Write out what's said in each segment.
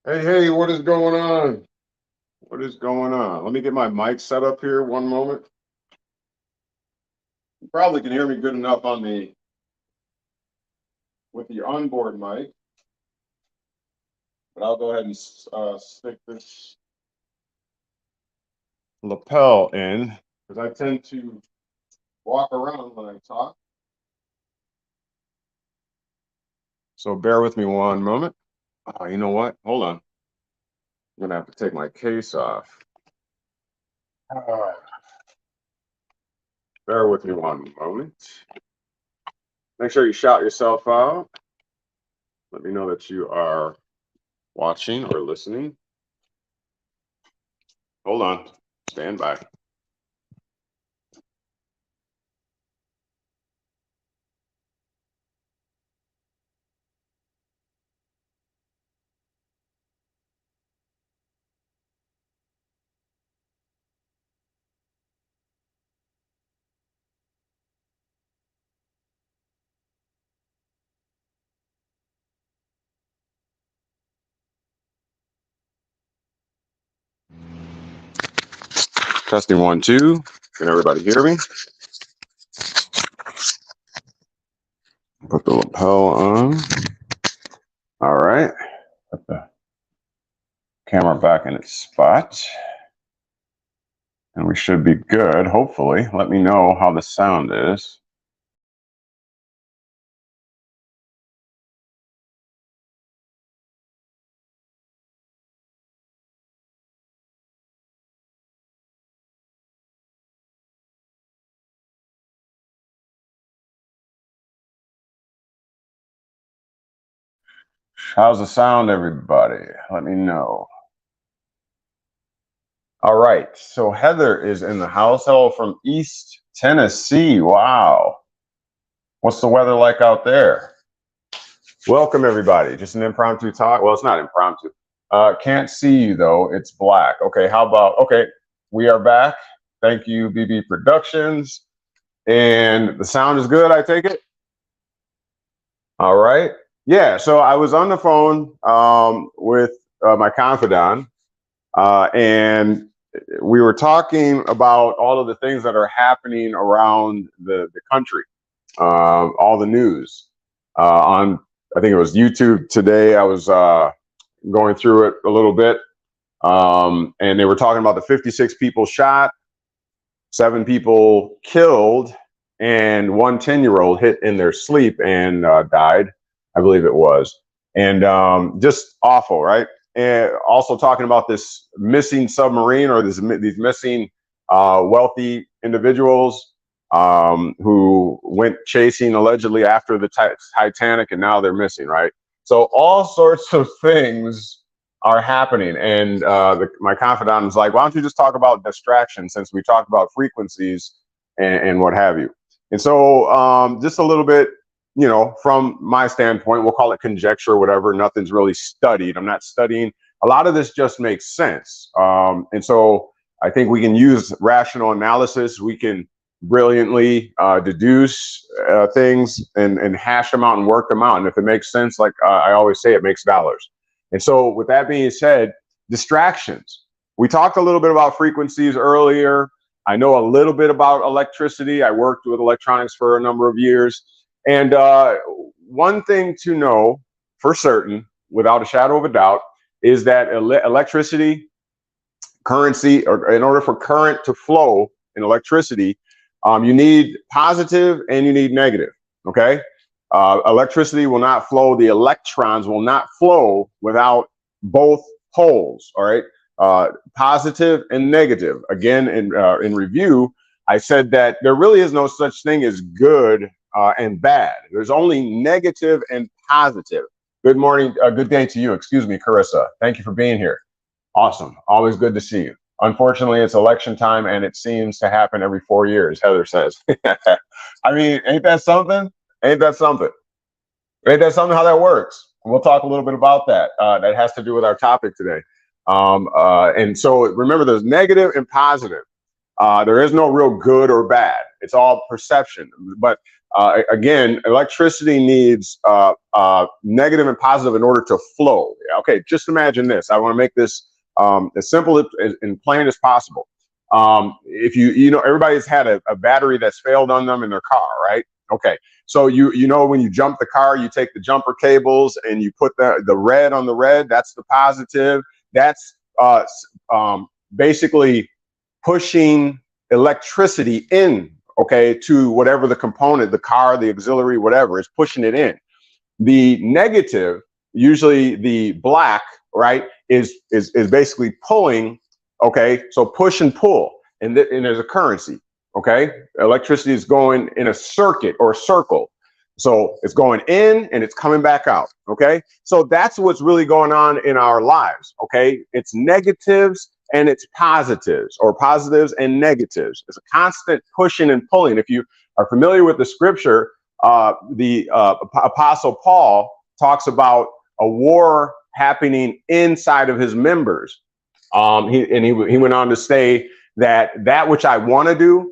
Hey, what is going on? What is going on? Let me get my mic set up here one moment. You probably can hear me good enough on with the onboard mic, but I'll go ahead and stick this lapel in because I tend to walk around when I talk. So bear with me one moment. Oh, you know what? Hold on. I'm gonna have to take my case off. Bear with me one moment. Make sure you shout yourself out. Let me know that you are watching or listening. Hold on. Stand by. Testing 1, 2. Can everybody hear me? Put the lapel on. All right. Put the camera back in its spot. And we should be good, hopefully. Let me know how the sound is. How's the sound, everybody? Let me know. All right, so Heather is in the house. Hello from East Tennessee. Wow. What's the weather like out there? Welcome, everybody. Just an impromptu talk. Well, it's not impromptu. Can't see you, though. It's black. Okay, how about, okay, we are back. Thank you, BB Productions. And the sound is good, I take it? All right. Yeah, so I was on the phone with my confidant, and we were talking about all of the things that are happening around the country, all the news. On, I think it was YouTube today, I was going through it a little bit, and they were talking about the 56 people shot, 7 people killed, and one 10-year-old hit in their sleep and died, I believe it was. And just awful, right? And also talking about this missing submarine, or these missing wealthy individuals who went chasing allegedly after the Titanic, and now they're missing, right? So all sorts of things are happening. And my confidant was like, why don't you just talk about distraction, since we talked about frequencies and what have you. And so just a little bit, you know, from my standpoint, we'll call it conjecture or whatever. Nothing's really studied. I'm not studying. A lot of this just makes sense. And so I think we can use rational analysis. We can brilliantly deduce things and hash them out and work them out. And if it makes sense, like I always say, it makes dollars. And so with that being said, distractions. We talked a little bit about frequencies earlier. I know a little bit about electricity. I worked with electronics for a number of years. And one thing to know for certain, without a shadow of a doubt, is that electricity, currency, or in order for current to flow in electricity, you need positive and you need negative, okay? Electricity will not flow, the electrons will not flow without both poles, all right? Positive and negative. Again, in review, I said that there really is no such thing as good and bad. There's only negative and positive. Good morning, good day to you. Excuse me, Carissa. Thank you for being here. Awesome. Always good to see you. Unfortunately, it's election time, and it seems to happen every 4 years, Heather says. I mean, ain't that something? Ain't that something? Ain't that something how that works? We'll talk a little bit about that. That has to do with our topic today. And so remember, there's negative and positive. There is no real good or bad. It's all perception. But again, electricity needs negative and positive in order to flow. Okay, just imagine this. I want to make this as simple and plain as possible. If you know, everybody's had a battery that's failed on them in their car, right? Okay, so you know, when you jump the car, you take the jumper cables and you put the red on the red. That's the positive. That's basically pushing electricity in, okay, to whatever the component, the car, the auxiliary, whatever, is pushing it in. The negative, usually the black, right, is basically pulling, okay, so push and pull, and there's a currency, okay? Electricity is going in a circuit or a circle. So it's going in and it's coming back out, okay? So that's what's really going on in our lives, okay? It's negatives and it's positives, or positives and negatives. It's a constant pushing and pulling. If you are familiar with the scripture, the Apostle Paul talks about a war happening inside of his members. He went on to say that which I want to do,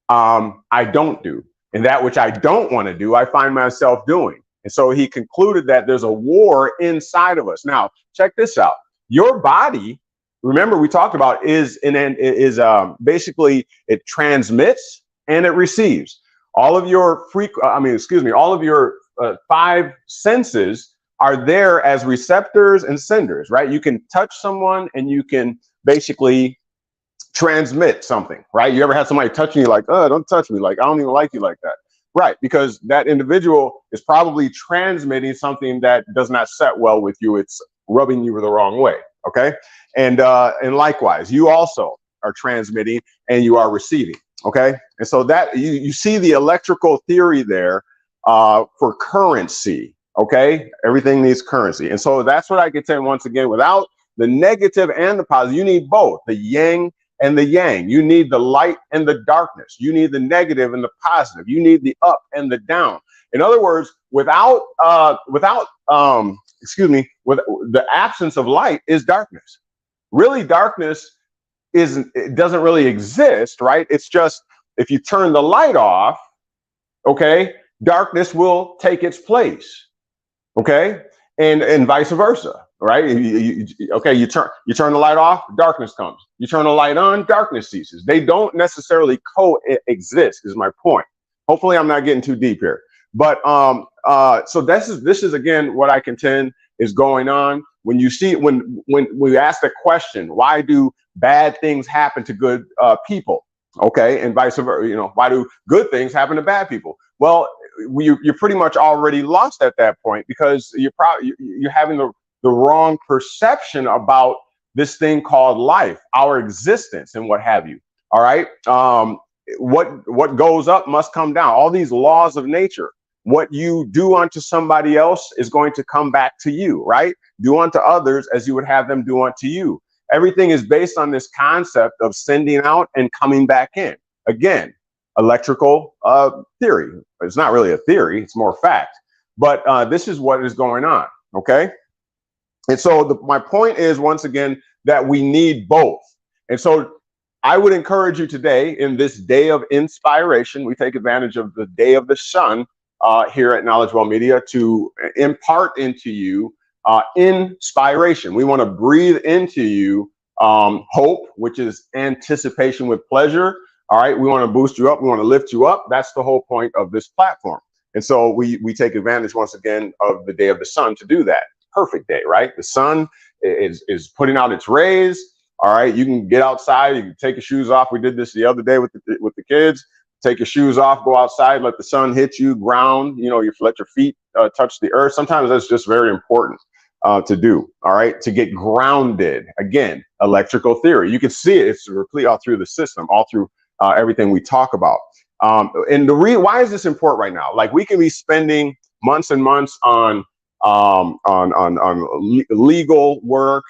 I don't do. And that which I don't want to do, I find myself doing. And so he concluded that there's a war inside of us. Now, check this out. Your body, remember we talked about, is basically, it transmits and it receives. All of your all of your 5 senses are there as receptors and senders, right? You can touch someone and you can basically transmit something, right? You ever had somebody touching you like, oh, don't touch me, like I don't even like you like that, right? Because that individual is probably transmitting something that does not set well with you. It's rubbing you the wrong way, okay? And likewise, you also are transmitting and you are receiving, okay? And so that you see the electrical theory there for currency, okay? Everything needs currency. And so that's what I contend, once again, without the negative and the positive, you need both the yin and the yang. You need the light and the darkness. You need the negative and the positive. You need the up and the down. In other words, without the absence of light is darkness. Really, darkness doesn't really exist, right? It's just, if you turn the light off, okay, darkness will take its place, okay, and vice versa. Right? You turn the light off, darkness comes. You turn the light on, darkness ceases. They don't necessarily coexist, is my point. Hopefully I'm not getting too deep here. But so this is again what I contend is going on. When you see, when we ask the question, why do bad things happen to good people? Okay, and vice versa, you know, why do good things happen to bad people? Well, you're pretty much already lost at that point, because you're having the wrong perception about this thing called life, our existence, and what have you. All right. What goes up must come down. All these laws of nature. What you do unto somebody else is going to come back to you, right? Do unto others as you would have them do unto you. Everything is based on this concept of sending out and coming back in. Again, electrical theory. It's not really a theory, it's more fact. But this is what is going on. Okay. And so my point is, once again, that we need both. And so I would encourage you today, in this day of inspiration, we take advantage of the day of the sun here at KnowledgeWell Media to impart into you inspiration. We want to breathe into you hope, which is anticipation with pleasure. All right. We want to boost you up. We want to lift you up. That's the whole point of this platform. And so we take advantage, once again, of the day of the sun to do that. Perfect day, right? The sun is putting out its rays. All right, you can get outside, you can take your shoes off. We did this the other day with the kids. Take your shoes off, go outside, let the sun hit you, ground, you know, you let your feet touch the earth. Sometimes that's just very important to do. All right, to get grounded. Again, electrical theory. You can see it. It's replete all through the system, all through everything we talk about. And why is this important right now? Like, we can be spending months and months on legal work,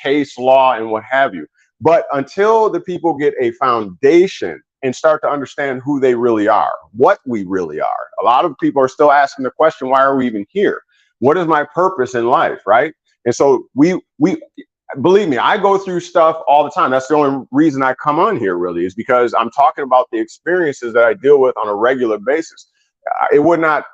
case law, and what have you. But until the people get a foundation and start to understand who they really are, what we really are, a lot of people are still asking the question, why are we even here? What is my purpose in life, right? And so believe me, I go through stuff all the time. That's the only reason I come on here, really, is because I'm talking about the experiences that I deal with on a regular basis. It would not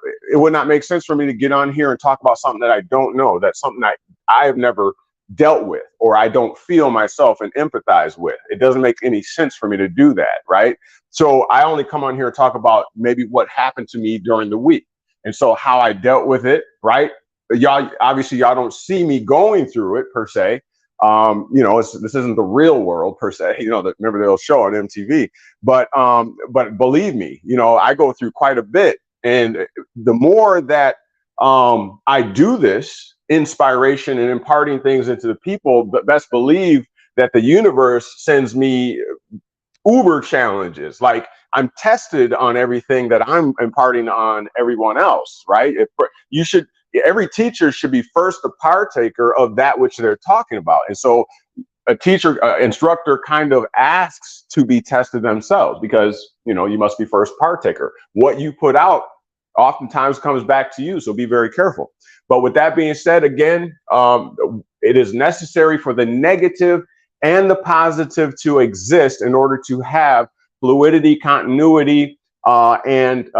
make sense for me to get on here and talk about something that I don't know. That's something that I have never dealt with, or I don't feel myself and empathize with. It doesn't make any sense for me to do that, right? So I only come on here and talk about maybe what happened to me during the week, and so how I dealt with it, right? Y'all, obviously, y'all don't see me going through it per se. This isn't the real world per se. Remember the old show on MTV. But believe me, I go through quite a bit, and the more that I do this inspiration and imparting things into the people, but best believe that the universe sends me uber challenges. Like, I'm tested on everything that I'm imparting on everyone else, right? Every teacher should be first a partaker of that which they're talking about. And so a teacher, instructor kind of asks to be tested themselves, because, you must be first partaker. What you put out oftentimes comes back to you. So be very careful. But with that being said, again, it is necessary for the negative and the positive to exist in order to have fluidity, continuity, and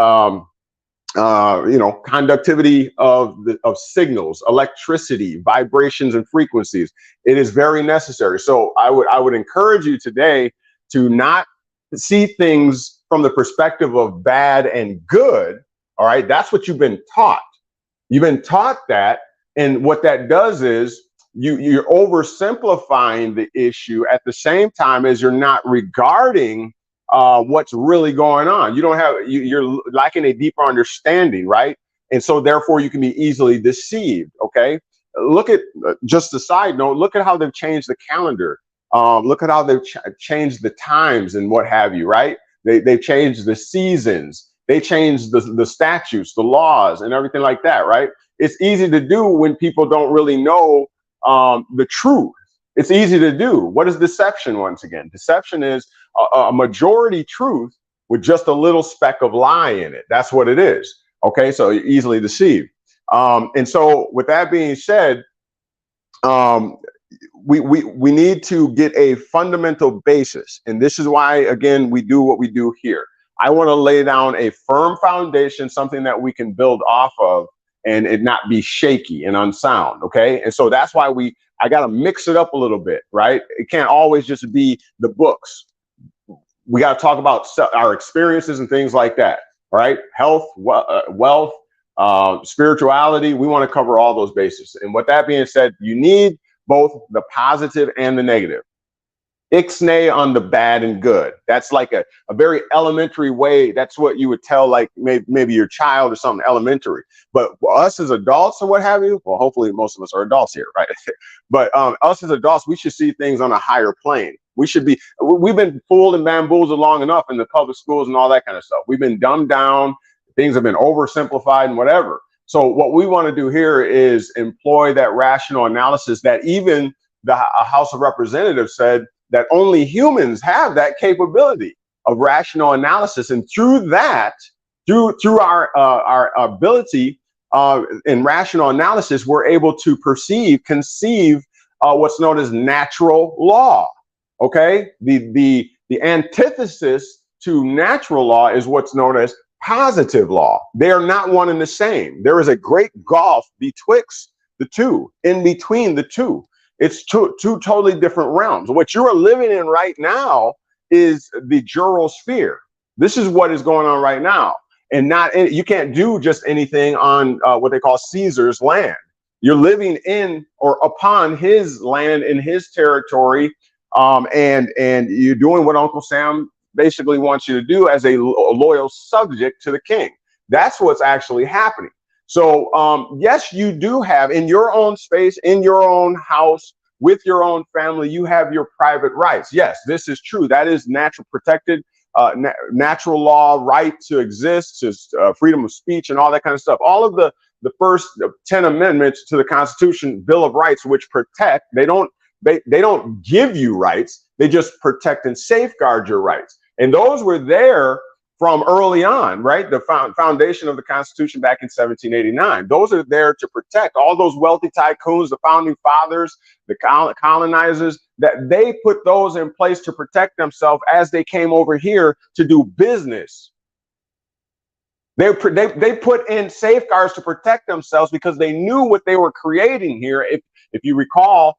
conductivity of signals, electricity, vibrations, and frequencies. It is very necessary. So I would encourage you today to not see things from the perspective of bad and good. All right, that's what you've been taught. You've been taught that, and what that does is you're oversimplifying the issue at the same time as you're not regarding what's really going on. You're lacking a deeper understanding, right? And so therefore you can be easily deceived. Okay. Look at just a side note, look at how they've changed the calendar. Look at how they've changed the times and what have you, right? They've changed the seasons. They changed the statutes, the laws, and everything like that, right? It's easy to do when people don't really know the truth. It's easy to do. What is deception? Once again, deception is a majority truth with just a little speck of lie in it. That's what it is. Okay, so you're easily deceived. And so with that being said, we need to get a fundamental basis. And this is why, again, we do what we do here. I want to lay down a firm foundation, something that we can build off of, and it not be shaky and unsound. Okay. And so that's why I got to mix it up a little bit, right? It can't always just be the books. We got to talk about our experiences and things like that. All right. Health, wealth, spirituality. We want to cover all those bases. And with that being said, you need both the positive and the negative. Ixnay on the bad and good. That's like a very elementary way. That's what you would tell, like maybe your child or something elementary. But us as adults or what have you, well, hopefully most of us are adults here, right? But us as adults, we should see things on a higher plane. We've been fooled and bamboozled long enough in the public schools and all that kind of stuff. We've been dumbed down. Things have been oversimplified and whatever. So what we want to do here is employ that rational analysis that even the House of Representatives said that only humans have that capability of rational analysis. And through that, through our ability in rational analysis, we're able to conceive what's known as natural law. Okay, the antithesis to natural law is what's known as positive law. They are not one and the same. There is a great gulf betwixt the two, in between the two. It's two totally different realms. What you are living in right now is the jural sphere. This is what is going on right now. And you can't do just anything on what they call Caesar's land. You're living in or upon his land, in his territory, and you're doing what Uncle Sam basically wants you to do as a loyal subject to the king. That's what's actually happening. So yes, you do have in your own space, in your own house, with your own family, you have your private rights. Yes, this is true. That is natural, protected, natural law, right to exist, to freedom of speech and all that kind of stuff. All of the first 10 amendments to the Constitution, Bill of Rights, which protect, they don't give you rights. They just protect and safeguard your rights. And those were there from early on, right? The foundation of the Constitution back in 1789. Those are there to protect all those wealthy tycoons, the founding fathers, the colonizers, that they put those in place to protect themselves as they came over here to do business. They put in safeguards to protect themselves because they knew what they were creating here. If you recall,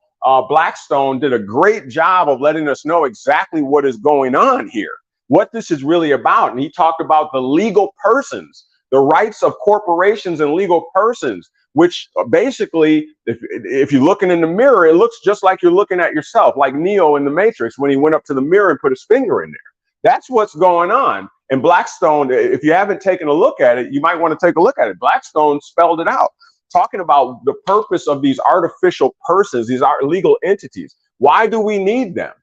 Blackstone did a great job of letting us know exactly what is going on here, what this is really about. And he talked about the legal persons, the rights of corporations and legal persons, which basically, if you're looking in the mirror, it looks just like you're looking at yourself, like Neo in the Matrix when he went up to the mirror and put his finger in there. That's what's going on. And Blackstone, if you haven't taken a look at it, you might want to take a look at it. Blackstone spelled it out, talking about the purpose of these artificial persons, these legal entities. Why do we need them?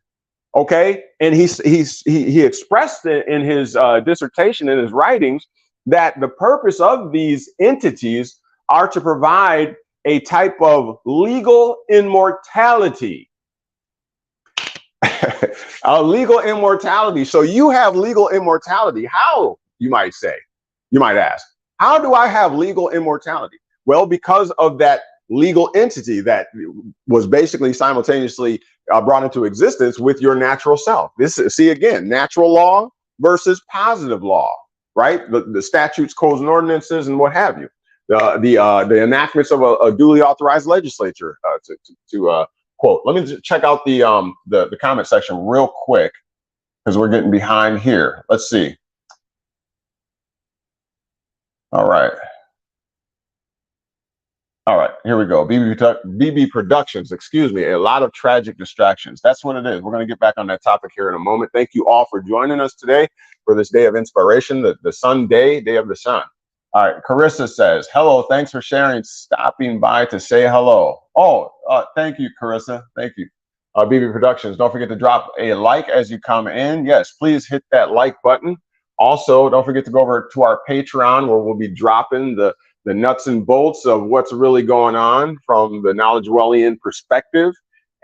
Okay, and he expressed it in his dissertation, in his writings, that the purpose of these entities are to provide a type of legal immortality. A legal immortality. So you have legal immortality. How, you might say, you might ask, how do I have legal immortality? Well, because of that legal entity that was basically simultaneously brought into existence with your natural self. This is, see, again, natural law versus positive law, right? The statutes, codes, and ordinances, and what have you. The enactments of a duly authorized legislature to quote. Let me just check out the comment section real quick because we're getting behind here. Let's see. All right. All right, here we go. BB Productions, excuse me, a lot of tragic distractions. That's what it is. We're going to get back on that topic here in a moment. Thank you all for joining us today for this day of inspiration, the sun day of the sun. All right, Carissa says, hello, thanks for sharing, stopping by to say hello. Oh, thank you, Carissa. Thank you. BB Productions, don't forget to drop a like as you come in. Yes, please hit that like button. Also, don't forget to go over to our Patreon where we'll be dropping the nuts and bolts of what's really going on from the KnowledgeWellian perspective.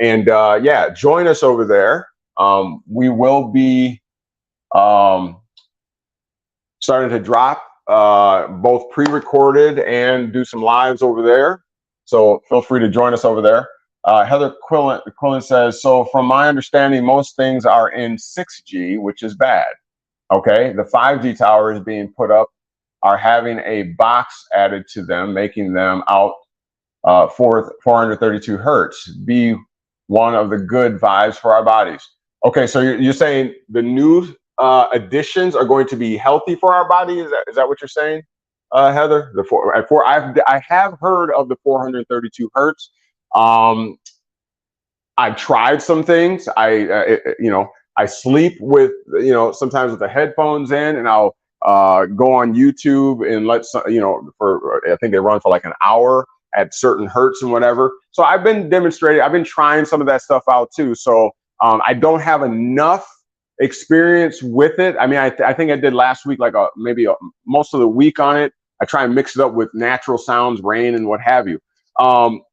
And yeah, join us over there. We will be starting to drop both pre-recorded and do some lives over there. So feel free to join us over there. Heather Quillen says, so from my understanding, most things are in 6G, which is bad. Okay, the 5G tower is being put up, are having a box added to them, making them out 432 hertz, be one of the good vibes for our bodies. Okay, so you're saying the new additions are going to be healthy for our body? Is that what you're saying, Heather? I have heard of the 432 hertz. I've tried some things. I sleep with, sometimes with the headphones in, and I'll go on YouTube and I think they run for like an hour at certain hertz and whatever. So I've been trying some of that stuff out too. So I don't have enough experience with it. I mean, I think I did last week, like most of the week on it. I try and mix it up with natural sounds, rain and what have you. So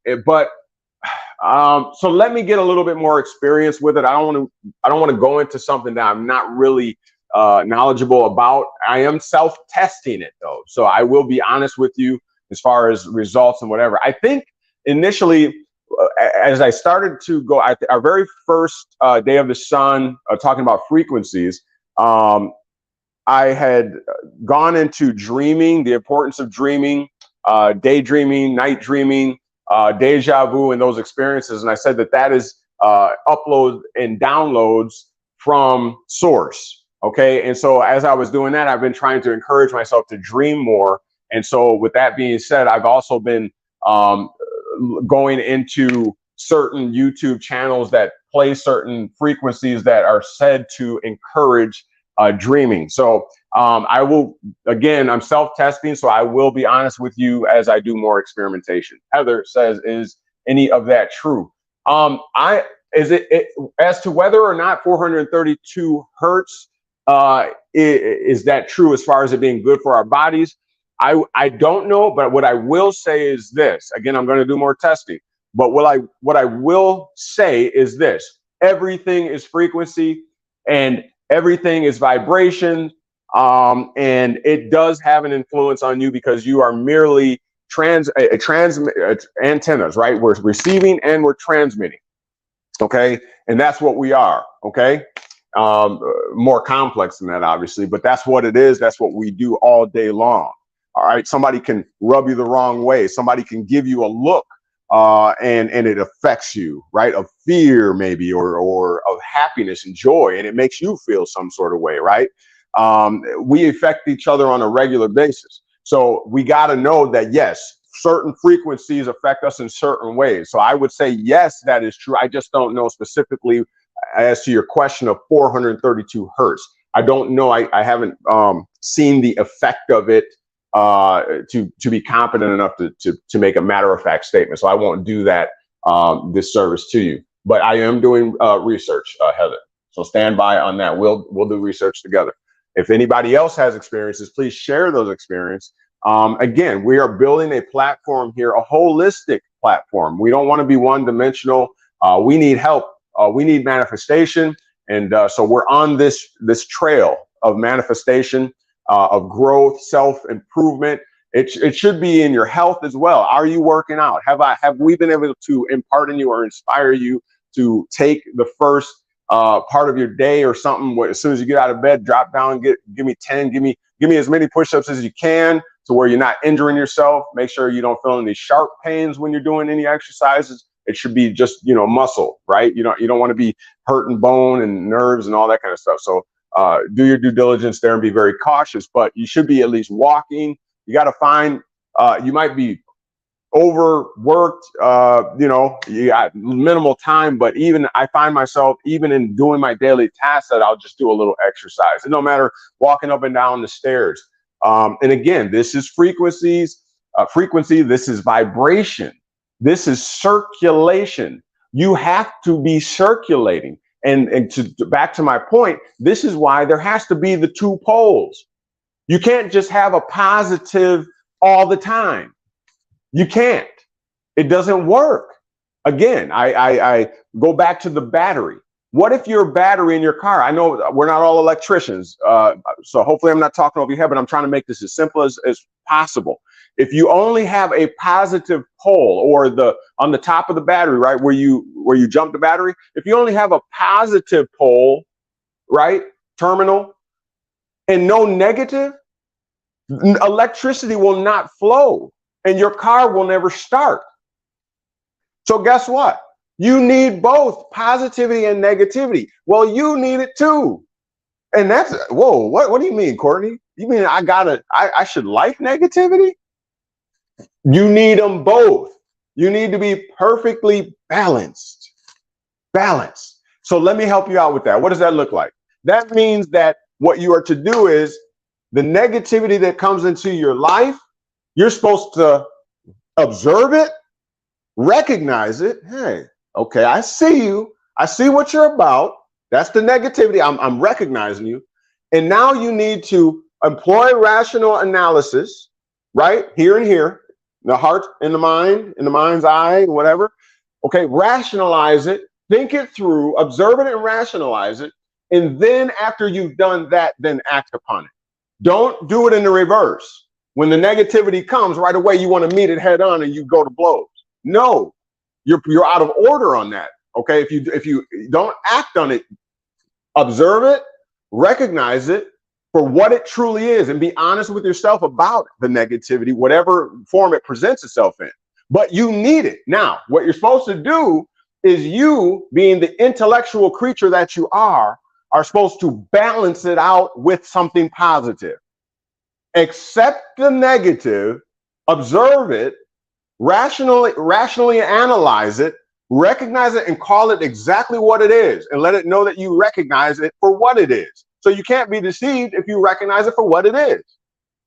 let me get a little bit more experience with it. I don't want to go into something that I'm not really knowledgeable about. I am self-testing it though, so I will be honest with you as far as results and whatever. I think initially, as I started to go, our very first day of the sun, talking about frequencies, I had gone into dreaming, the importance of dreaming, daydreaming, night dreaming, deja vu, and those experiences. And I said that is upload and downloads from source. Okay, and so as I was doing that, I've been trying to encourage myself to dream more. And so with that being said, I've also been going into certain YouTube channels that play certain frequencies that are said to encourage dreaming. So I'm self-testing, so I will be honest with you as I do more experimentation. Heather says, is any of that true? As to whether or not 432 hertz, is that true as far as it being good for our bodies? I don't know, but what I will say is this. Again, I'm going to do more testing, but what I will say is this: everything is frequency and everything is vibration. And it does have an influence on you because you are merely antennas, right? We're receiving and we're transmitting. Okay. And that's what we are. Okay. More complex than that, obviously, but that's what it is. That's what we do all day long. All right. Somebody can rub you the wrong way. Somebody can give you a look, and it affects you, right? Of fear, maybe, or of happiness and joy. And it makes you feel some sort of way, right? We affect each other on a regular basis. So we got to know that, yes, certain frequencies affect us in certain ways. So I would say, yes, that is true. I just don't know specifically as to your question of 432 hertz. I don't know. I haven't seen the effect of it to be competent enough to make a matter of fact statement. So I won't do that disservice to you. But I am doing research, Heather. So stand by on that. We'll do research together. If anybody else has experiences, please share those experiences. Again, we are building a platform here, a holistic platform. We don't want to be one-dimensional. We need help. We need manifestation. And so we're on this trail of manifestation, of growth, self-improvement. It should be in your health as well. Are you working out? Have we been able to impart in you or inspire you to take the first part of your day or something? As soon as you get out of bed, drop down, give me 10, give me as many push-ups as you can, to where you're not injuring yourself. Make sure you don't feel any sharp pains when you're doing any exercises. It should be just, muscle, right? You don't want to be hurting bone and nerves and all that kind of stuff. So do your due diligence there and be very cautious, but you should be at least walking. You got to find, you might be overworked, you got minimal time, but even I find myself, even in doing my daily tasks, that I'll just do a little exercise. And no matter walking up and down the stairs. And again, this is frequency, this is vibration, this is circulation. You have to be circulating. And back to my point, this is why there has to be the two poles. You can't just have a positive all the time. You can't. It doesn't work. Again, I go back to the battery. What if your battery in your car? I know we're not all electricians, so hopefully I'm not talking over your head, but I'm trying to make this as simple as possible. If you only have a positive pole, or on the top of the battery, right, where you jump the battery, if you only have a positive pole, right, terminal, and no negative, electricity will not flow and your car will never start. So guess what? You need both positivity and negativity. Well, you need it too. And that's, whoa, what do you mean, Courtney? You mean I should like negativity? You need them both. You need to be perfectly balanced. So let me help you out with that. What does that look like? That means that what you are to do is the negativity that comes into your life, you're supposed to observe it, recognize it. Hey, okay, I see you. I see what you're about. That's the negativity. I'm recognizing you. And now you need to employ rational analysis, right? Here and here, the heart and the mind, in the mind's eye, whatever. Okay, rationalize it, think it through, observe it and rationalize it. And then after you've done that, then act upon it. Don't do it in the reverse. When the negativity comes right away, you want to meet it head on and you go to blows. No, you're out of order on that. Okay, if you don't act on it, observe it, recognize it for what it truly is, and be honest with yourself about the negativity, whatever form it presents itself in. But you need it. Now, what you're supposed to do is, you, being the intellectual creature that you are supposed to balance it out with something positive. Accept the negative, observe it, rationally analyze it, recognize it, and call it exactly what it is, and let it know that you recognize it for what it is. So you can't be deceived if you recognize it for what it is.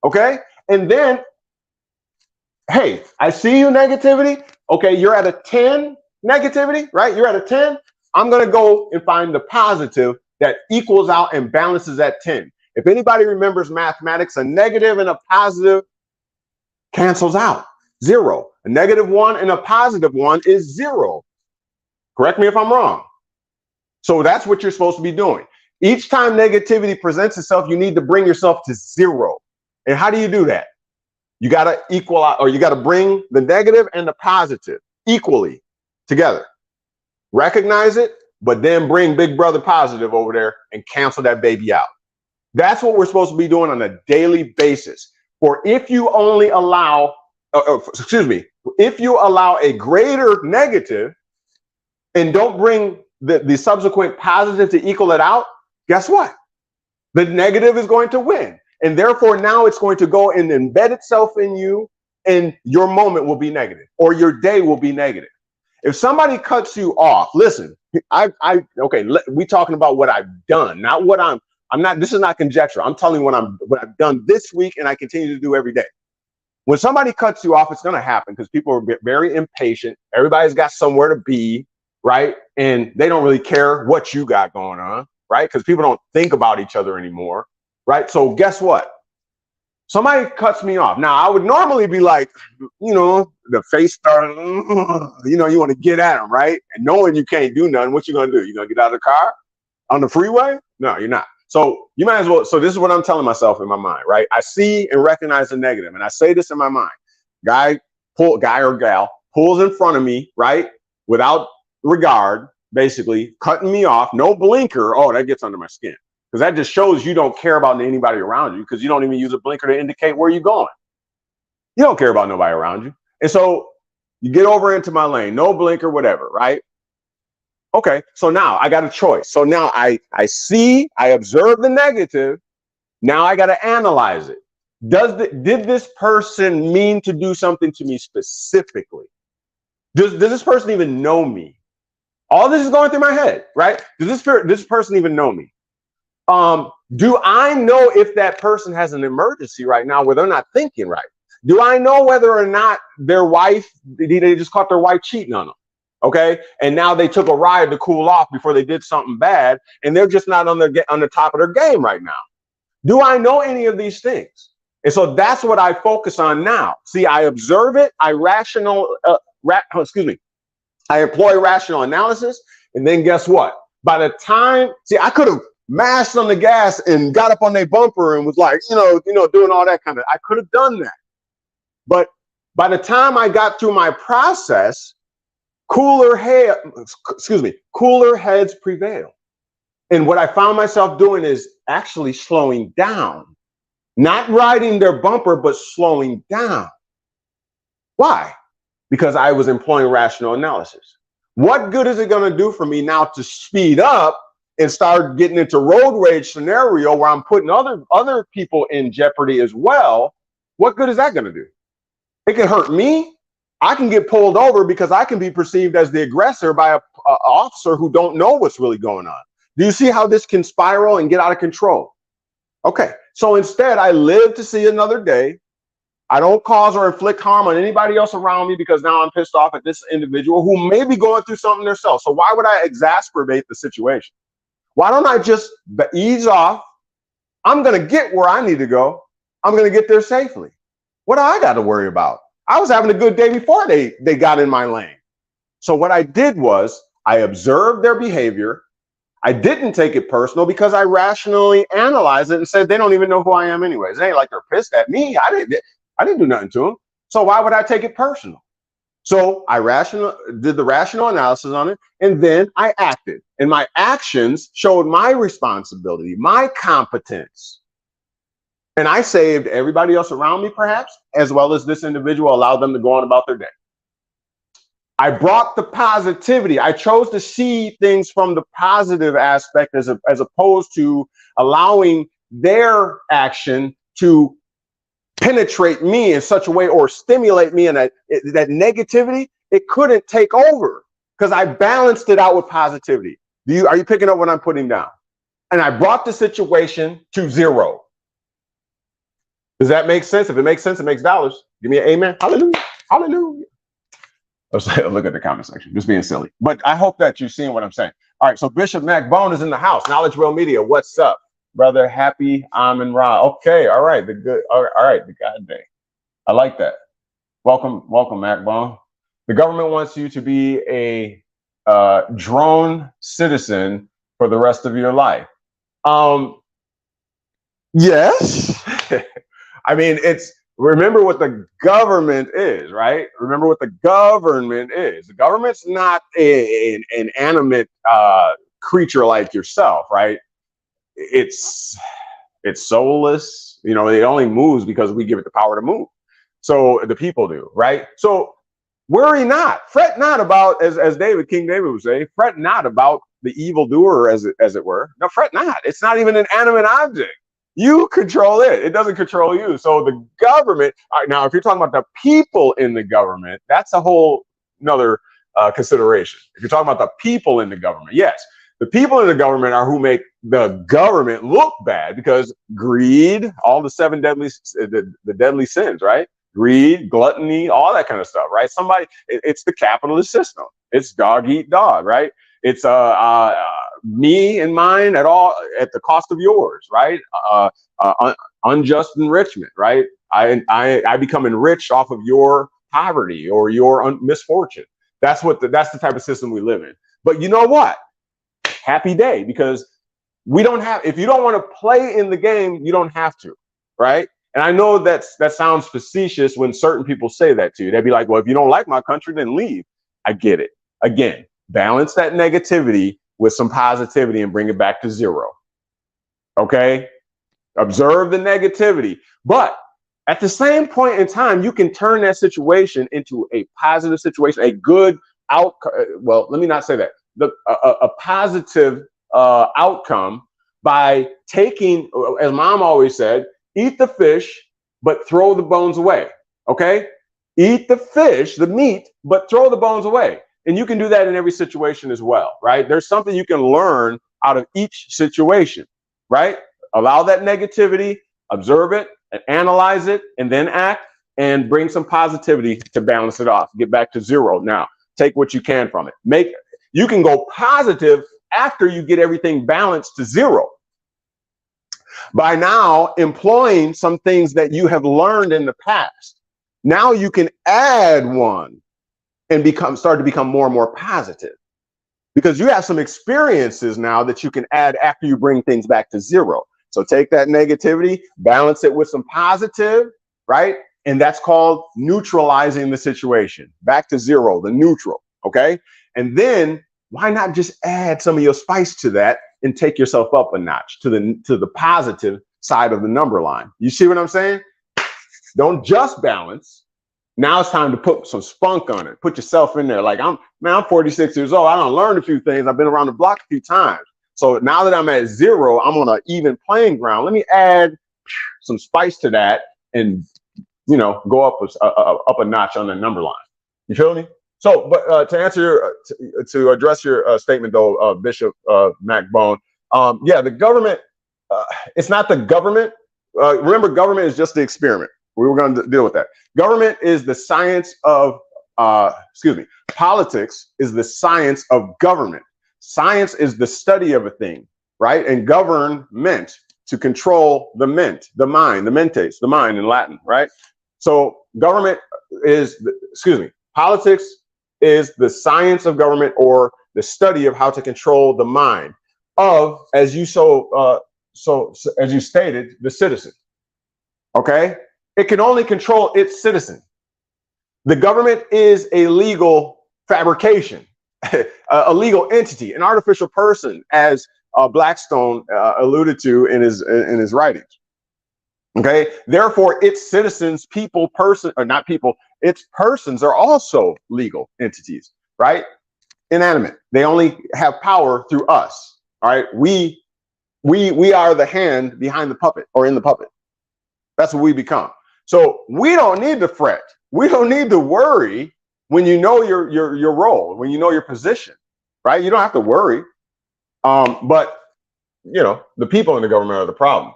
Okay? And then, hey, I see you, negativity. Okay, you're at a 10 negativity, right? You're at a 10. I'm going to go and find the positive that equals out and balances at 10. If anybody remembers mathematics, a negative and a positive cancels out. 0. A -1 and a +1 is 0. Correct me if I'm wrong. So that's what you're supposed to be doing. Each time negativity presents itself, you need to bring yourself to zero. And how do you do that? You got to equal out, or you got to bring the negative and the positive equally together. Recognize it, but then bring big brother positive over there and cancel that baby out. That's what we're supposed to be doing on a daily basis. For if you only allow, if you allow a greater negative and don't bring the subsequent positive to equal it out, guess what? The negative is going to win. And therefore, now it's going to go and embed itself in you, and your moment will be negative, or your day will be negative. If somebody cuts you off, listen, we talking about what I've done, not what I'm not, this is not conjecture. I'm telling you what I've done this week, and I continue to do every day. When somebody cuts you off, it's going to happen because people are very impatient. Everybody's got somewhere to be, right? And they don't really care what you got going on, right? Because people don't think about each other anymore. Right. So guess what? Somebody cuts me off. Now, I would normally be like, the face starts, you want to get at them. Right. And knowing you can't do nothing, what you going to do? You going to get out of the car on the freeway? No, you're not. So you might as well. So this is what I'm telling myself in my mind. Right. I see and recognize the negative. And I say this in my mind. Guy or gal pulls in front of me. Right. Without regard, basically cutting me off. No blinker. Oh, that gets under my skin. Because that just shows you don't care about anybody around you, because you don't even use a blinker to indicate where you're going. You don't care about nobody around you. And so you get over into my lane, no blinker, whatever, right? Okay, so now I got a choice. So now I observe the negative. Now I got to analyze it. Did this person mean to do something to me specifically? Does this person even know me? All this is going through my head, right? Does this person even know me? Do I know if that person has an emergency right now where they're not thinking right? Do I know whether or not their wife, they just caught their wife cheating on them? Okay. And now they took a ride to cool off before they did something bad, and they're just not on the top of their game right now. Do I know any of these things? And so that's what I focus on now. See, I observe it. I employ rational analysis. And then guess what? By the time, I could have mashed on the gas and got up on their bumper and was like, doing all that kind of, I could have done that. But by the time I got through my process, cooler heads prevail. And what I found myself doing is actually slowing down, not riding their bumper, but slowing down. Why? Because I was employing rational analysis. What good is it going to do for me now to speed up and start getting into road rage scenario where I'm putting other people in jeopardy as well? What good is that going to do? It can hurt me. I can get pulled over because I can be perceived as the aggressor by a officer who don't know what's really going on. Do you see how this can spiral and get out of control? Okay, so instead I live to see another day. I don't cause or inflict harm on anybody else around me because now I'm pissed off at this individual who may be going through something themselves. So why would I exacerbate the situation? Why don't I just ease off? I'm going to get where I need to go. I'm going to get there safely. What do I got to worry about? I was having a good day before they got in my lane. So what I did was I observed their behavior. I didn't take it personal because I rationally analyzed it and said, they don't even know who I am anyways. It ain't like they're pissed at me. I didn't do nothing to them. So why would I take it personal? So I did the rational analysis on it, and then I acted. And my actions showed my responsibility, my competence. And I saved everybody else around me, perhaps, as well as this individual, allowed them to go on about their day. I brought the positivity. I chose to see things from the positive aspect as opposed to allowing their action to penetrate me in such a way or stimulate me in that negativity. It couldn't take over because I balanced it out with positivity. Are you picking up what I'm putting down? And I brought the situation to zero. Does that make sense? If it makes sense, it makes dollars. Give me an amen. Hallelujah. Hallelujah. Let's look at the comment section. Just being silly. But I hope that you're seeing what I'm saying. All right. So Bishop MacBone is in the house. KnowledgeWell Media. What's up, brother? Happy Amin Ra. Okay. All right. The good. All right. The God day. I like that. Welcome, MacBone. The government wants you to be a drone citizen for the rest of your life. Yes. I mean, remember what the government is, right? Remember what the government is. The government's not an animate creature like yourself, right? It's soulless. You know, it only moves because we give it the power to move. So the people do, right? So worry not, fret not about, as King David would say, fret not about the evildoer, as it were. No, fret not. It's not even an animate object. You control it. It doesn't control you. So the government. All right, now, if you're talking about the people in the government, that's a whole another consideration. If you're talking about the people in the government, yes, the people in the government are who make the government look bad, because greed, all the seven deadly, the deadly sins, right? Greed, gluttony, all that kind of stuff, right? It's the capitalist system. It's dog eat dog, right? It's me and mine at the cost of yours, right? Unjust enrichment, right? I become enriched off of your poverty or your misfortune. That's the type of system we live in. But you know what? Happy day, because we don't have. If you don't want to play in the game, you don't have to, right? And I know that sounds facetious when certain people say that to you. They'd be like, well, if you don't like my country, then leave. I get it. Again, balance that negativity with some positivity and bring it back to zero. Okay? Observe the negativity. But at the same point in time, you can turn that situation into a positive situation, a good outcome. Well, let me not say that. A positive outcome by taking, as Mom always said, eat the fish, but throw the bones away. Okay? Eat the fish, the meat, but throw the bones away. And you can do that in every situation as well, right? There's something you can learn out of each situation, right? Allow that negativity, observe it, and analyze it, and then act, and bring some positivity to balance it off. Get back to zero. Now, take what you can from it. You can go positive after you get everything balanced to zero, by now employing some things that you have learned in the past. Now you can add one and start to become more and more positive, because you have some experiences now that you can add after you bring things back to zero. So take that negativity, balance it with some positive, right? And that's called neutralizing the situation. Back to zero, the neutral, okay? And then why not just add some of your spice to that and take yourself up a notch to the positive side of the number line? You see what I'm saying? Don't just balance. Now it's time to put some spunk on it. Put yourself in there. Like, I'm 46 years old. I done learned a few things. I've been around the block a few times. So now that I'm at zero, I'm on an even playing ground. Let me add some spice to that and, go up a notch on the number line. You feel me? So, but to address your statement though, Bishop MacBone, yeah, the government, it's not the government. Remember, government is just the experiment. We were going to deal with that. Government is the science of, politics is the science of government. Science is the study of a thing, right? And govern meant to control the mind, the mentes, the mind in Latin, right? So government is, politics is the science of government, or the study of how to control the mind of, as you as you stated, the citizen. Okay? It can only control its citizen. The government is a legal fabrication, a legal entity, an artificial person, as Blackstone alluded to in his writings. Okay, therefore, its citizens, its persons are also legal entities, right? Inanimate. They only have power through us. All right, we are the hand behind the puppet, or in the puppet. That's what we become. So we don't need to fret. We don't need to worry when you know your role, when you know your position, right? You don't have to worry. But the people in the government are the problem,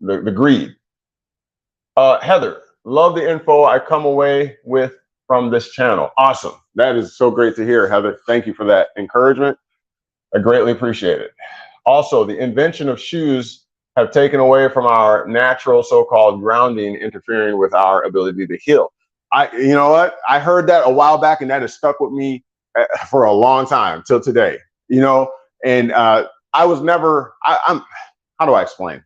the greed. Heather, love the info I come away with from this channel. Awesome. That is so great to hear, Heather. Thank you for that encouragement. I greatly appreciate it. Also, the invention of shoes have taken away from our natural so-called grounding, interfering with our ability to heal. You know what? I heard that a while back, and that has stuck with me for a long time till today. And I was never, how how do I explain?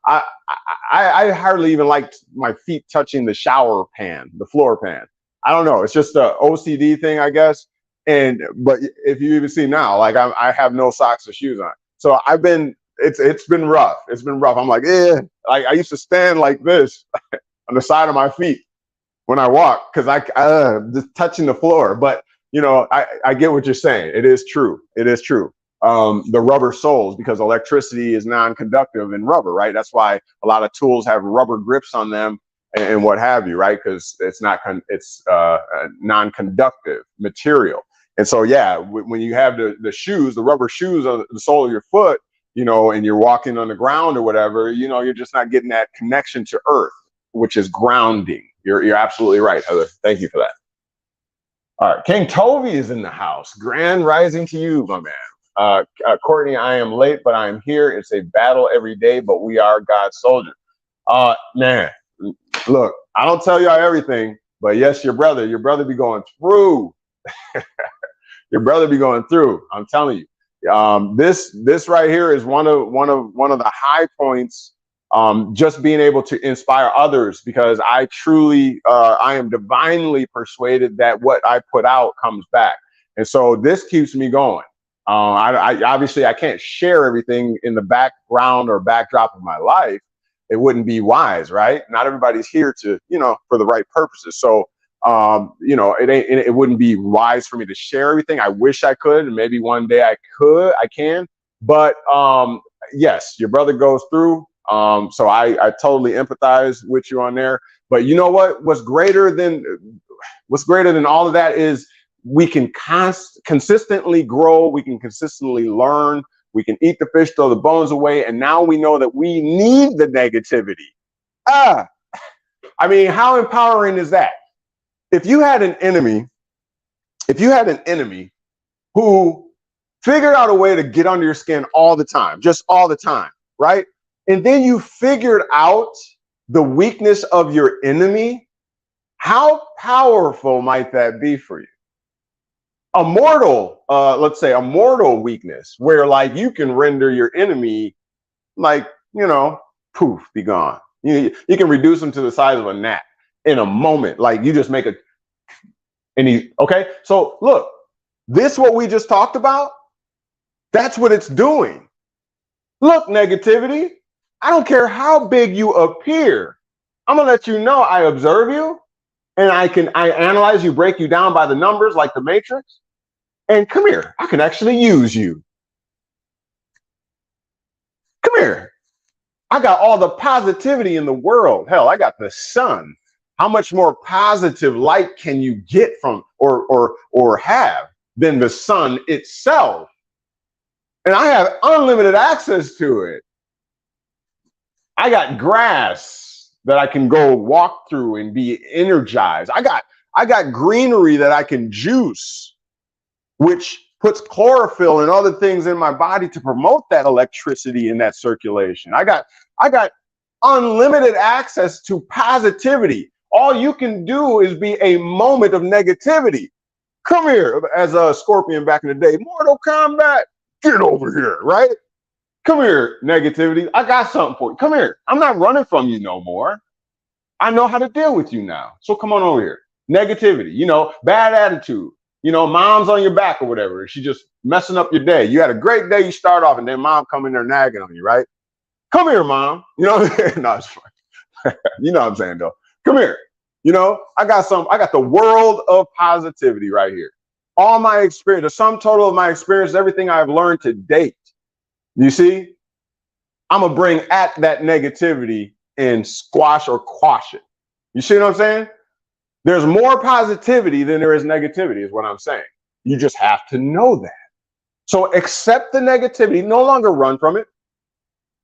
I hardly even like my feet touching the shower pan, the floor pan. I don't know. It's just a OCD thing, I guess. But if you even see now, like I have no socks or shoes on. So it's been rough. It's been rough. I'm like, like I used to stand like this on the side of my feet when I walk because I just touching the floor. But I get what you're saying. It is true. It is true. The rubber soles, because electricity is non-conductive in rubber, right? That's why a lot of tools have rubber grips on them and what have you, right? Because it's a non-conductive material. And so, yeah, when you have the shoes, the rubber shoes on the sole of your foot, and you're walking on the ground or whatever, you're just not getting that connection to earth, which is grounding. You're absolutely right, Heather. Thank you for that. All right, King Toby is in the house. Grand rising to you, my man. Courtney, I am late, but I am here. It's a battle every day, but we are God's soldiers. Man, look, I don't tell y'all everything, but yes, your brother be going through. Your brother be going through. I'm telling you. This right here is one of the high points. Just being able to inspire others, because I truly, I am divinely persuaded that what I put out comes back. And so this keeps me going. I obviously I can't share everything in the background or backdrop of my life. It wouldn't be wise, right? Not everybody's here to, for the right purposes. So, it wouldn't be wise for me to share everything. I wish I could, and maybe one day I can. But yes, your brother goes through. So I totally empathize with you on there. But you know what? What's greater than all of that is we can consistently grow. We can consistently learn. We can eat the fish, throw the bones away. And now we know that we need the negativity. I mean, how empowering is that? If you had an enemy who figured out a way to get under your skin all the time, just all the time, right? And then you figured out the weakness of your enemy, how powerful might that be for you? A mortal, let's say a mortal weakness, where like you can render your enemy like, poof, be gone. You can reduce them to the size of a gnat in a moment. Like you just make okay. So look, this, what we just talked about, that's what it's doing. Look, negativity, I don't care how big you appear. I'm gonna let you know I observe you, and I analyze you, break you down by the numbers like the Matrix. And come here, I can actually use you. Come here. I got all the positivity in the world. Hell, I got the sun. How much more positive light can you get from or have than the sun itself? And I have unlimited access to it. I got grass that I can go walk through and be energized. I got greenery that I can juice, which puts chlorophyll and other things in my body to promote that electricity and that circulation. I got unlimited access to positivity. All you can do is be a moment of negativity. Come here, as a Scorpion back in the day, Mortal Kombat, get over here, right? Come here, negativity. I got something for you. Come here. I'm not running from you no more. I know how to deal with you now. So come on over here. Negativity, bad attitude. Mom's on your back or whatever. She just messing up your day. You had a great day, you start off, and then mom come in there nagging on you, right? Come here, mom. No, it's fine. You know what I'm saying, though. Come here. I got the world of positivity right here. All my experience, the sum total of my experience, everything I've learned to date. You see, I'm going to bring at that negativity and squash or quash it. You see what I'm saying? There's more positivity than there is negativity, is what I'm saying. You just have to know that. So accept the negativity, no longer run from it.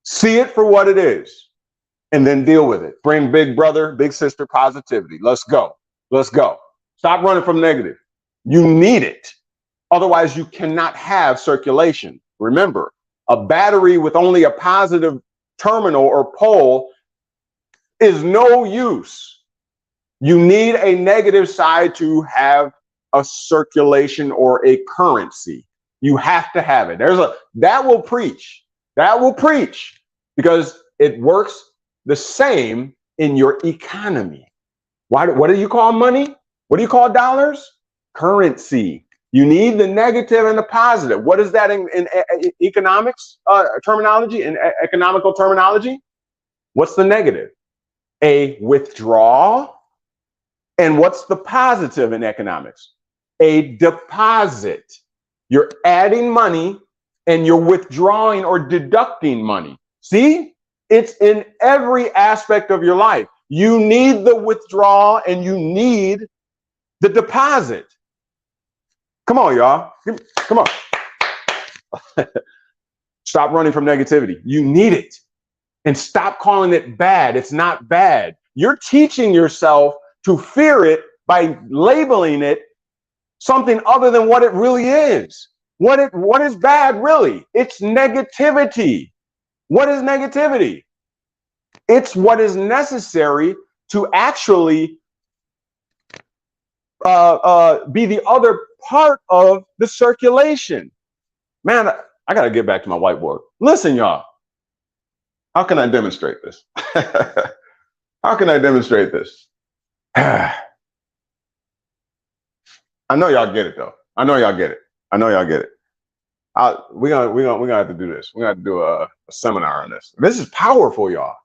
See it for what it is, and then deal with it. Bring big brother, big sister positivity. Let's go. Let's go. Stop running from negative. You need it. Otherwise, you cannot have circulation. Remember, a battery with only a positive terminal or pole is no use. You need a negative side to have a circulation or a currency. You have to have it. That will preach. That will preach, because it works the same in your economy. What do you call money? What do you call dollars? Currency. You need the negative and the positive. What is that in economics terminology, in economical terminology? What's the negative? A withdrawal. And what's the positive in economics? A deposit. You're adding money and you're withdrawing or deducting money. See? It's in every aspect of your life. You need the withdrawal and you need the deposit. Come on, y'all. Come on. Stop running from negativity. You need it. And stop calling it bad. It's not bad. You're teaching yourself to fear it by labeling it something other than what it really is. What is bad, really? It's negativity. What is negativity? It's what is necessary to actually be the other part of the circulation. Man, I got to get back to my whiteboard. Listen, y'all. How can I demonstrate this? How can I demonstrate this? I know y'all get it, though. I know y'all get it. I know y'all get it. We're gonna have to do this. We're gonna have to do a seminar on this. This is powerful, y'all.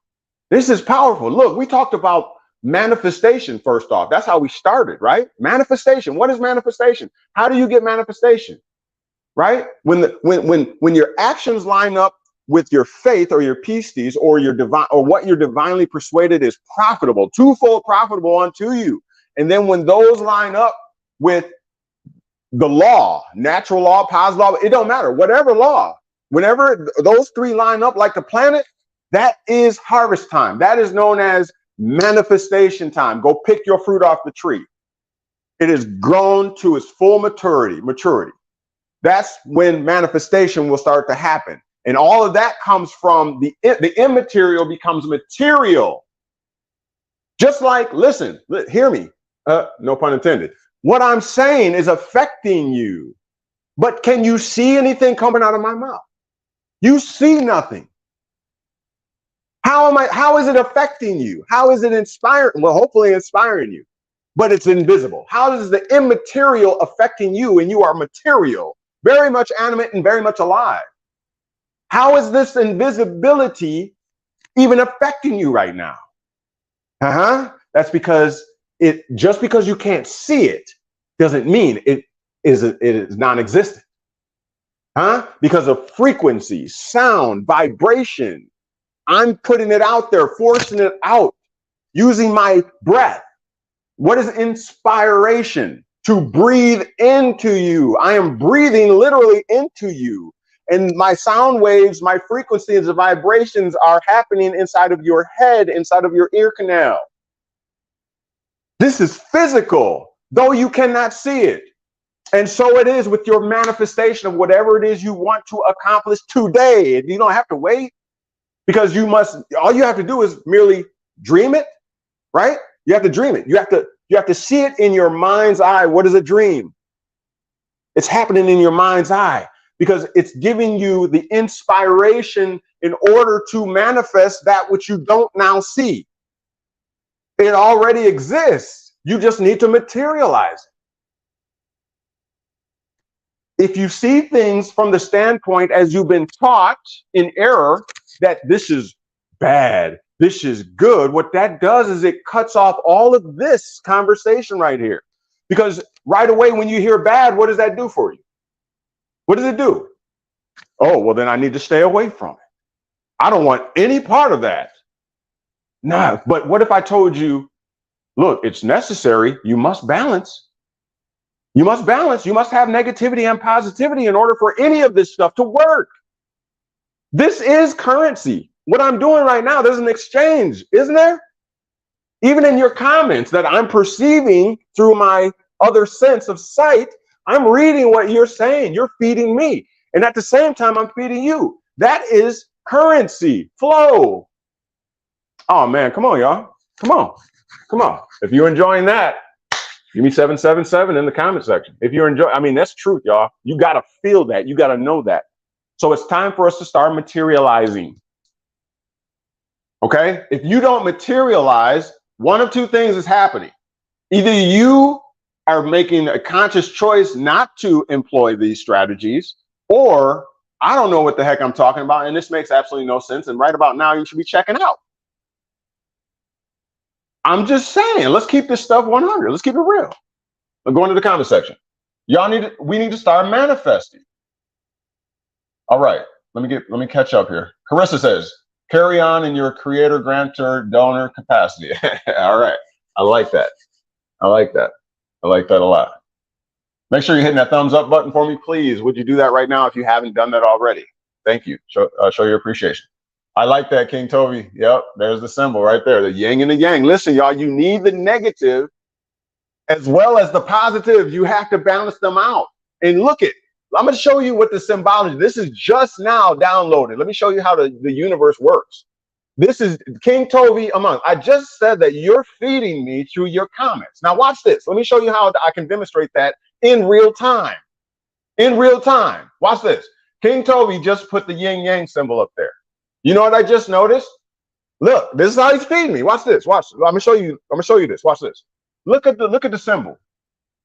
This is powerful. Look, we talked about manifestation first off. That's how we started, right? Manifestation. What is manifestation? How do you get manifestation? Right? When your actions line up with your faith or your pistis or your divine or what you're divinely persuaded is profitable, twofold profitable unto you. And then when those line up with the law, natural law, positive law, it don't matter, whatever law, whenever those three line up like the planet, that is harvest time. That is known as manifestation time. Go pick your fruit off the tree. It is grown to its full maturity. That's when manifestation will start to happen. And all of that comes from the immaterial becomes material. Just like, listen, hear me, no pun intended. What I'm saying is affecting you, but can you see anything coming out of my mouth? You see nothing. How is it affecting you? How is it inspiring? Well, hopefully inspiring you, but it's invisible. How is the immaterial affecting you and you are material, very much animate and very much alive? How is this invisibility even affecting you right now? That's because just because you can't see it doesn't mean it is non-existent. Because of frequency, sound, vibration. I'm putting it out there, forcing it out, using my breath. What is inspiration? To breathe into you. I am breathing literally into you. And my sound waves, my frequencies, the vibrations are happening inside of your head, inside of your ear canal. This is physical, though you cannot see it. And so it is with your manifestation of whatever it is you want to accomplish today. You don't have to wait, because all you have to do is merely dream it, right? You have to dream it. You have to see it in your mind's eye. What is a dream? It's happening in your mind's eye because it's giving you the inspiration in order to manifest that which you don't now see. It already exists. You just need to materialize it. If you see things from the standpoint as you've been taught in error, that this is bad, this is good, what that does is it cuts off all of this conversation right here. Because right away when you hear bad, what does that do for you? What does it do? Oh, well, then I need to stay away from it. I don't want any part of that. Nah, but what if I told you, look, it's necessary, you must balance. You must balance. You must have negativity and positivity in order for any of this stuff to work. This is currency. What I'm doing right now, there's an exchange, isn't there? Even in your comments that I'm perceiving through my other sense of sight, I'm reading what you're saying. You're feeding me. And at the same time, I'm feeding you. That is currency flow. Oh, man, come on, y'all. Come on. Come on. If you're enjoying that, give me 777 in the comment section. If you're enjoying, I mean, that's truth, y'all. You got to feel that. You got to know that. So it's time for us to start materializing. Okay? If you don't materialize, one of two things is happening. Either you are making a conscious choice not to employ these strategies, or I don't know what the heck I'm talking about, and this makes absolutely no sense. And right about now, you should be checking out. I'm just saying, let's keep this stuff 100. Let's keep it real. Let's go into the comment section. We need to start manifesting. All right, let me catch up here. Carissa says, carry on in your creator, grantor, donor capacity. All right, I like that. I like that. I like that a lot. Make sure you're hitting that thumbs up button for me, please. Would you do that right now if you haven't done that already? Thank you. Show your appreciation. I like that, King Toby. Yep, there's the symbol right there, the yin and the yang. Listen, y'all, you need the negative as well as the positive. You have to balance them out. And look it, I'm going to show you what the symbology, this is just now downloaded. Let me show you how the universe works. This is King Toby among. I just said that you're feeding me through your comments. Now watch this. Let me show you how I can demonstrate that in real time. In real time. Watch this. King Toby just put the yin yang symbol up there. You know what I just noticed? Look, this is how he's feeding me. Watch this. Watch. I'm gonna show you this. Watch this. Look at the symbol.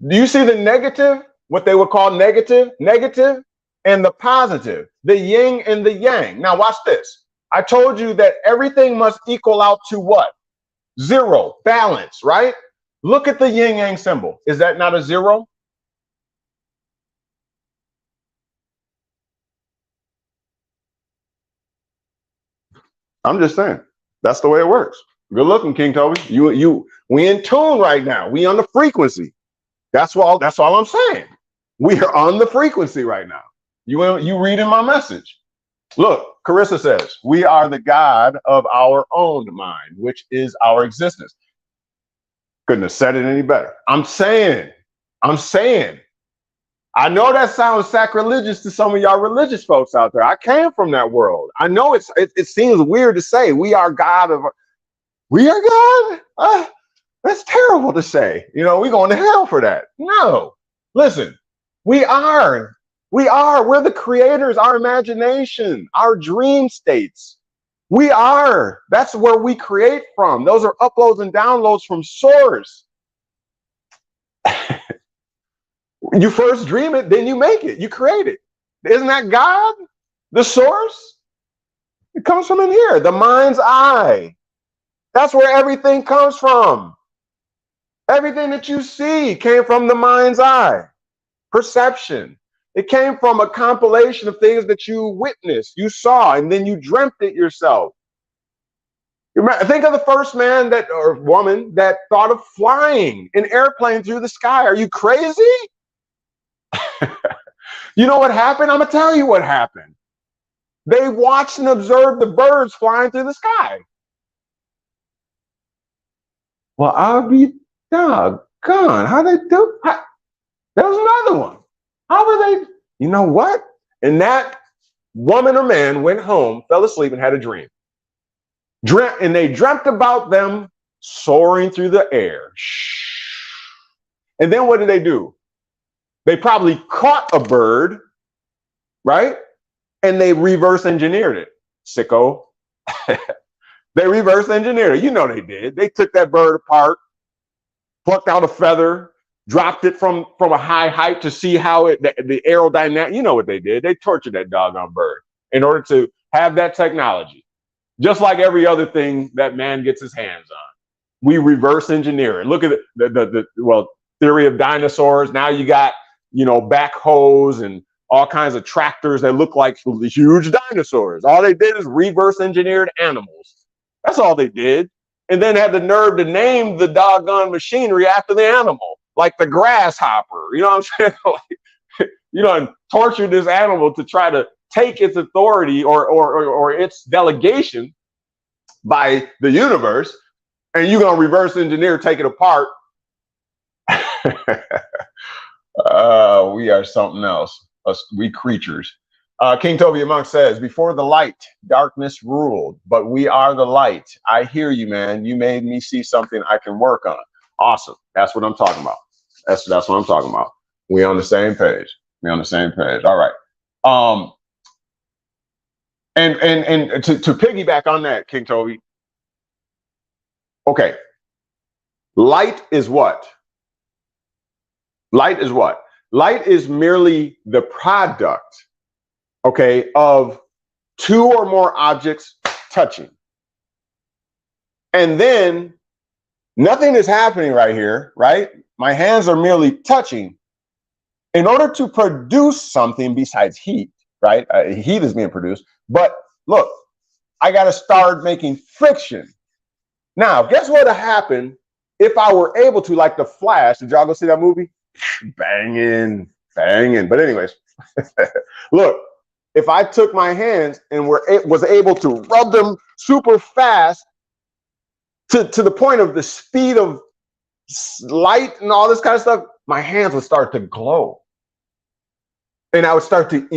Do you see the negative? What they would call negative, and the positive, the yin and the yang. Now watch this. I told you that everything must equal out to what? Zero, balance, right? Look at the yin yang symbol. Is that not a zero? I'm just saying, that's the way it works. Good looking, King Toby. We in tune right now. We on the frequency. That's all I'm saying. We are on the frequency right now. You reading my message. Look, Carissa says, we are the God of our own mind, which is our existence. Couldn't have said it any better. I'm saying, I know that sounds sacrilegious to some of y'all religious folks out there. I came from that world. I know it seems weird to say we are God. That's terrible to say. You know, we're going to hell for that. No, listen, we're the creators, our imagination, our dream states. That's where we create from. Those are uploads and downloads from source. You first dream it, then you make it, you create it. Isn't that God, the source? It comes from in here, the mind's eye. That's where everything comes from. Everything that you see came from the mind's eye. Perception. It came from a compilation of things that you witnessed, you saw, and then you dreamt it yourself. Think of the first man or woman that thought of flying an airplane through the sky. Are you crazy? You know what happened? I'm gonna tell you what happened. They watched and observed the birds flying through the sky. Well, I'll be doggone. How they do? There was another one. How were they? You know what? And that woman or man went home, fell asleep, and had a dream. And they dreamt about them soaring through the air. And then what did they do? They probably caught a bird, right? And they reverse engineered it. Sicko. They reverse engineered it. You know they did. They took that bird apart, plucked out a feather, dropped it from a high height to see how the aerodynamic, you know what they did. They tortured that doggone bird in order to have that technology. Just like every other thing that man gets his hands on. We reverse engineer it. Look at the theory of dinosaurs. Now you got, backhoes and all kinds of tractors that look like huge dinosaurs. All they did is reverse engineered animals. That's all they did. And then had the nerve to name the doggone machinery after the animal, like the grasshopper. You know what I'm saying? And torture this animal to try to take its authority or its delegation by the universe, and you're gonna reverse engineer, take it apart. We are something else. We creatures. King Toby Monk says, before the light, darkness ruled, but we are the light. I hear you, man. You made me see something I can work on. Awesome. That's what I'm talking about. That's what I'm talking about. We on the same page. We on the same page. All right. And to piggyback on that, King Toby. Okay. Light is what? Light is what? Light is merely the product, okay, of two or more objects touching. And then nothing is happening right here, right? My hands are merely touching. In order to produce something besides heat, right? Heat is being produced. But look, I got to start making friction. Now, guess what would happen if I were able to, like the Flash? Did y'all go see that movie? Banging. But anyways, look, if I took my hands and was able to rub them super fast to the point of the speed of light and all this kind of stuff, my hands would start to glow. And I would start to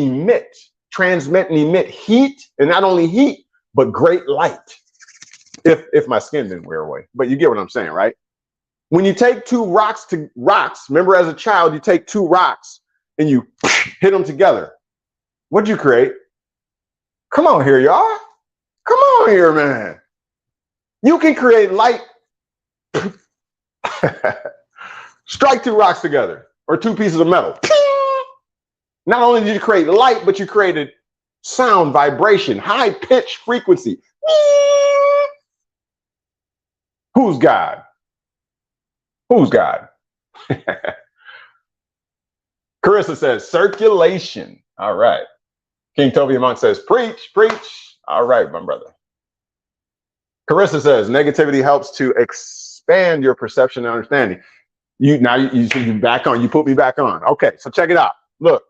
transmit and emit heat, and not only heat, but great light. If my skin didn't wear away. But you get what I'm saying, right? When you take two rocks, remember as a child, you take two rocks and you hit them together. What'd you create? Come on here, y'all. Come on here, man. You can create light. Strike two rocks together or two pieces of metal. Not only did you create light, but you created sound, vibration, high pitch frequency. Who's God? Who's God? Carissa says circulation. All right. King Toby Monk says preach. All right, my brother. Carissa says negativity helps to expand your perception and understanding. You back on. You put me back on. Okay, so check it out. Look,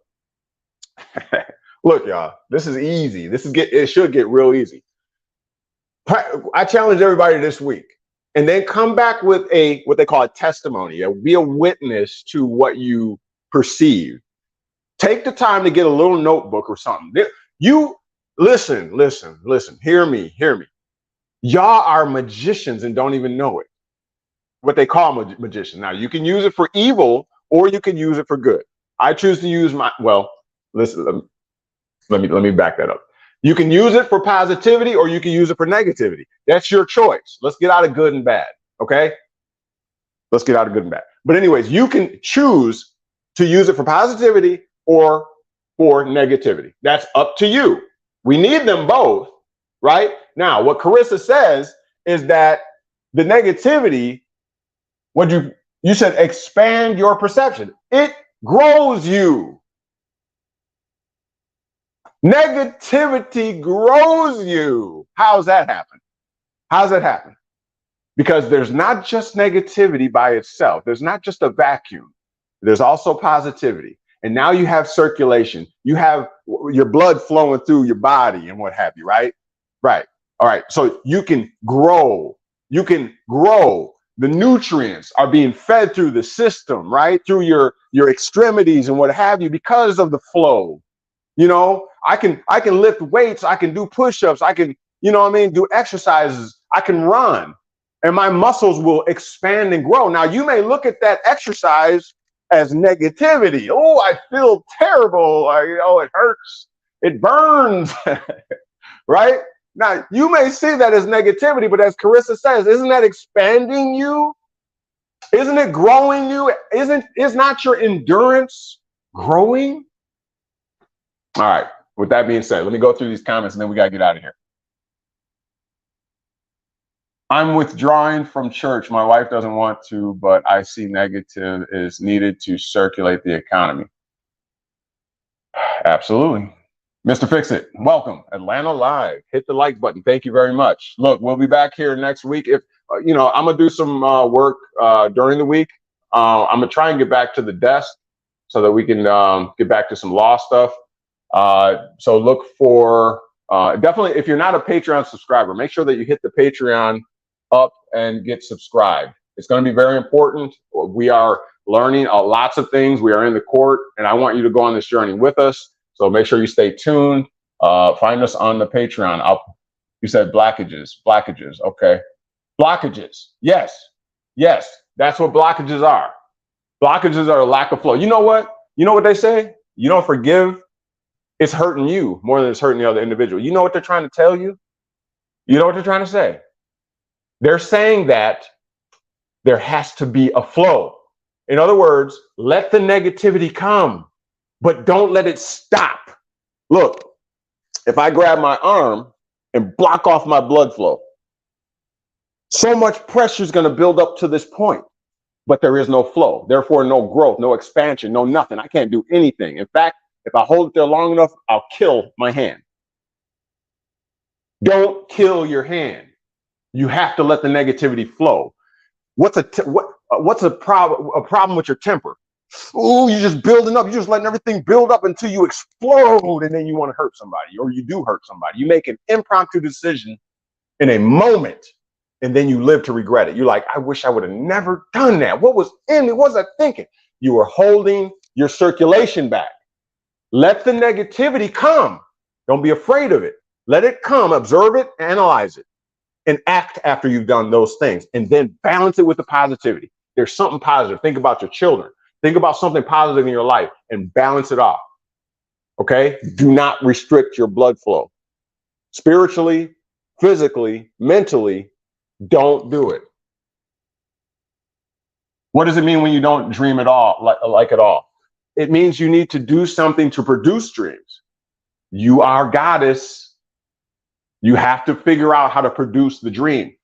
look, y'all. This is easy. It should get real easy. I challenge everybody this week, and then come back with what they call a testimony. Be a witness to what you perceive. Take the time to get a little notebook or something. You listen. Hear me. Y'all are magicians and don't even know it. What they call magicians. Now, you can use it for evil or you can use it for good. I choose to use listen, let me back that up. You can use it for positivity or you can use it for negativity. That's your choice. Let's get out of good and bad, okay? Let's get out of good and bad. But anyways, you can choose to use it for positivity or for negativity. That's up to you. We need them both, right? Now, what Carissa says is that the negativity, you said expand your perception. It grows you. Negativity grows you. How's that happen? Because there's not just negativity by itself. There's not just a vacuum. There's also positivity. And now you have circulation. You have your blood flowing through your body and what have you, right? Right. All right. So you can grow. The nutrients are being fed through the system, right? Through your extremities and what have you, because of the flow. You know, I can lift weights. I can do push-ups. I can, do exercises. I can run and my muscles will expand and grow. Now, you may look at that exercise as negativity. Oh, I feel terrible. It hurts. It burns, right? Now, you may see that as negativity, but as Carissa says, isn't that expanding you? Isn't it growing you? Is not your endurance growing? All right. With that being said, let me go through these comments and then we got to get out of here. I'm withdrawing from church. My wife doesn't want to, but I see negative is needed to circulate the economy. Absolutely. Mr. Fix-It, welcome. Atlanta Live. Hit the like button. Thank you very much. Look, we'll be back here next week. If I'm going to do some work during the week. I'm going to try and get back to the desk so that we can get back to some law stuff. So look for, definitely, if you're not a Patreon subscriber, make sure that you hit the Patreon up and get subscribed. It's going to be very important. We are learning lots of things. We are in the court, and I want you to go on this journey with us. So make sure you stay tuned. Find us on the Patreon. You said blockages. Okay. Blockages. Yes. That's what blockages are. Blockages are a lack of flow. You know what? You know what they say? You don't forgive it's hurting you more than it's hurting the other individual. You know what they're trying to tell you? You know what they're trying to say? They're saying that there has to be a flow. In other words, let the negativity come, but don't let it stop. Look, if I grab my arm and block off my blood flow, so much pressure is going to build up to this point, but there is no flow. Therefore, no growth, no expansion, no nothing. I can't do anything. In fact, if I hold it there long enough, I'll kill my hand. Don't kill your hand. You have to let the negativity flow. What's a problem with your temper? Oh, you're just building up. You're just letting everything build up until you explode, and then you want to hurt somebody, or you do hurt somebody. You make an impromptu decision in a moment, and then you live to regret it. You're like, I wish I would have never done that. What was in me? What was I thinking? You were holding your circulation back. Let the negativity come. Don't be afraid of it. Let it come, observe it, analyze it, and act after you've done those things, and then balance it with the positivity. There's something positive. Think about your children. Think about something positive in your life and balance it off. Okay? Do not restrict your blood flow. Spiritually, physically, mentally, don't do it. What does it mean when you don't dream at all, like at all? It means you need to do something to produce dreams. You are goddess. You have to figure out how to produce the dream.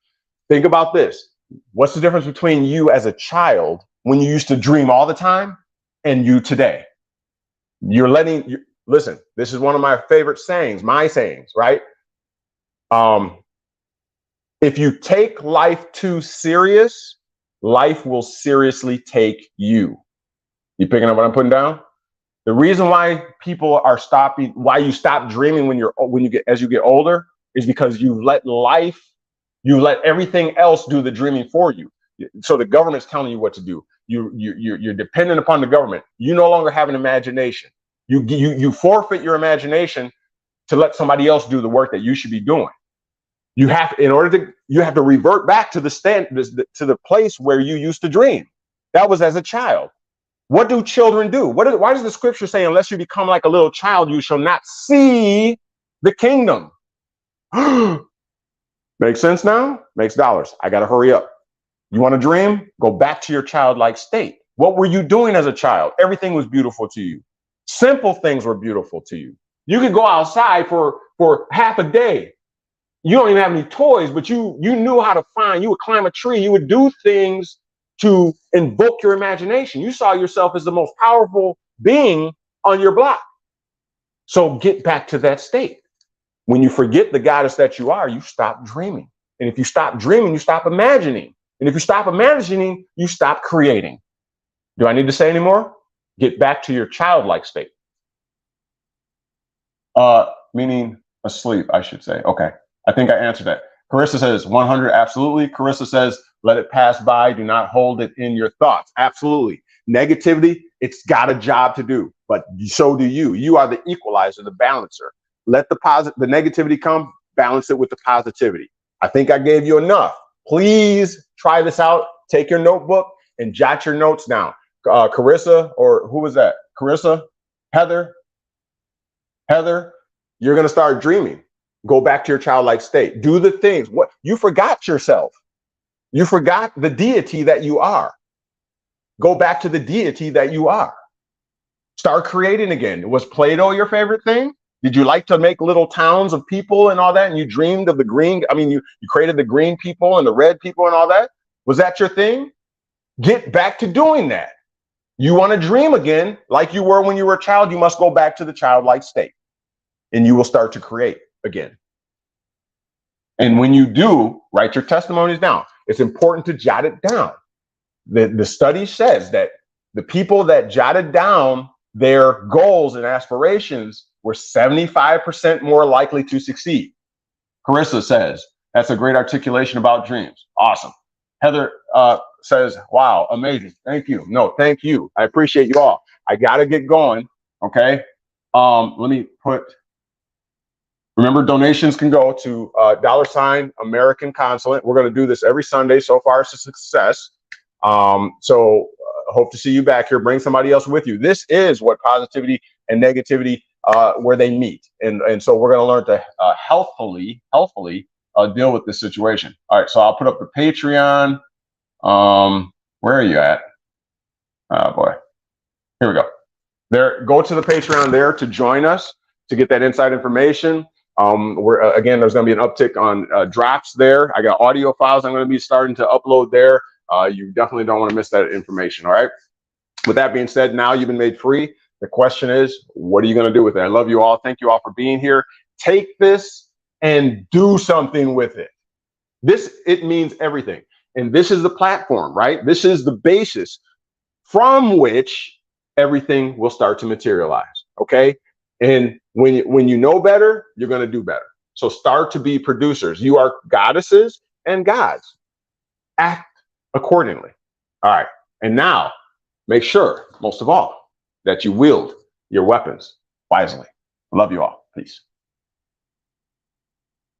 Think about this. What's the difference between you as a child when you used to dream all the time and you today? Listen, this is one of my favorite sayings, right? If you take life too serious, life will seriously take you. You picking up what I'm putting down? The reason why people are stopping, why you stop dreaming as you get older, is because you let everything else do the dreaming for you. So the government's telling you what to do. You're dependent upon the government. You no longer have an imagination. You forfeit your imagination to let somebody else do the work that you should be doing. You have to revert back to the place where you used to dream. That was as a child. What do children do? Why does the scripture say, unless you become like a little child, you shall not see the kingdom? Makes sense now? Makes dollars. I got to hurry up. You want to dream? Go back to your childlike state. What were you doing as a child? Everything was beautiful to you. Simple things were beautiful to you. You could go outside for half a day. You don't even have any toys, but you knew how to you would climb a tree. You would do things to invoke your imagination. You saw yourself as the most powerful being on your block. So get back to that state. When you forget the goddess that you are, you stop dreaming. And if you stop dreaming, you stop imagining. And if you stop imagining, you stop creating. Do I need to say any more? Get back to your childlike state. Meaning asleep, I should say. Okay. I think I answered that. Carissa says 100. Absolutely. Carissa says, let it pass by. Do not hold it in your thoughts. Absolutely. Negativity, it's got a job to do, but so do you. You are the equalizer, the balancer. Let the negativity come, balance it with the positivity. I think I gave you enough. Please try this out. Take your notebook and jot your notes down. Carissa, or who was that? Carissa, Heather, you're going to start dreaming. Go back to your childlike state. Do the things. What you forgot yourself. You forgot the deity that you are. Go back to the deity that you are. Start creating again. Was Play-Doh your favorite thing? Did you like to make little towns of people and all that? And you dreamed of the green. I mean, you created the green people and the red people and all that. Was that your thing? Get back to doing that. You want to dream again like you were when you were a child. You must go back to the childlike state and you will start to create again. And when you do, write your testimonies down. It's important to jot it down. The study says that the people that jotted down their goals and aspirations were 75% more likely to succeed. Carissa says, that's a great articulation about dreams. Awesome. Heather says, wow, amazing. Thank you. No, thank you. I appreciate you all. I got to get going. Okay. Let me remember, donations can go to $AmericanConsulate. We're going to do this every Sunday. So far, it's a success. So hope to see you back here. Bring somebody else with you. This is what positivity and negativity where they meet. And so we're going to learn to healthfully deal with this situation. All right, so I'll put up the Patreon. Where are you at? Oh boy, here we go. There, go to the Patreon there to join us to get that inside information. Again, there's going to be an uptick on drops there. I got audio files I'm going to be starting to upload there. You definitely don't want to miss that information. All right. With that being said, now you've been made free. The question is, what are you going to do with it? I love you all. Thank you all for being here. Take this and do something with it. It means everything. And this is the platform, right? This is the basis from which everything will start to materialize. Okay. And when you know better, you're going to do better. So start to be producers. You are goddesses and gods. Act accordingly. All right. And now make sure, most of all, that you wield your weapons wisely. Love you all. Peace.